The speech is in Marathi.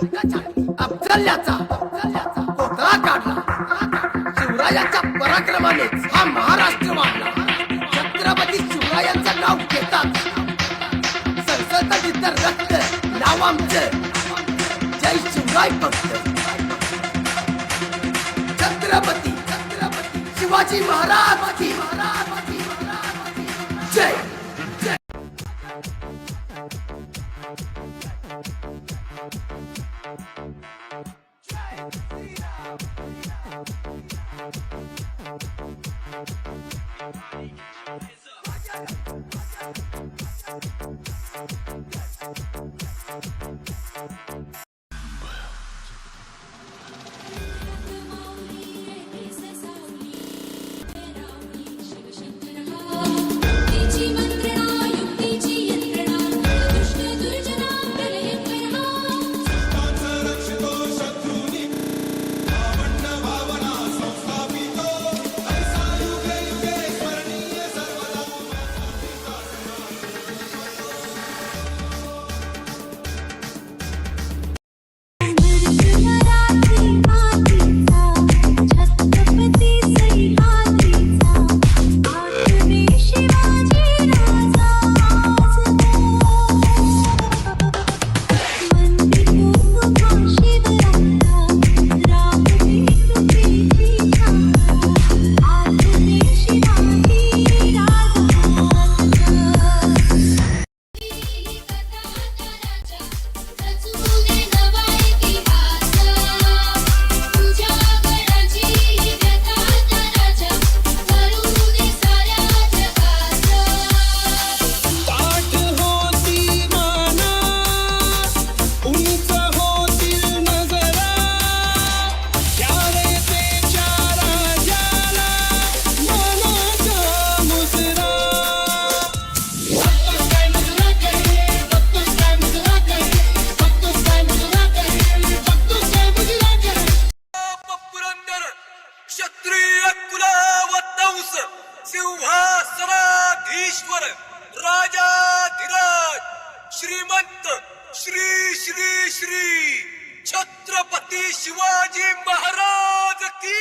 अफजल्याचा कोथळा काढला. शिवरायांच्या पराक्रमानेच हा महाराष्ट्र वाढला. छत्रपती शिवरायांचं नाव घेतात सरसत जिथं रक्त नाव आमचं जय शिवराय फक्त. छत्रपती शिवाजी महाराज की जय. सिंहासनाधीश्वर राजाधिराज श्रीमंत श्री श्री श्री छत्रपती शिवाजी महाराज की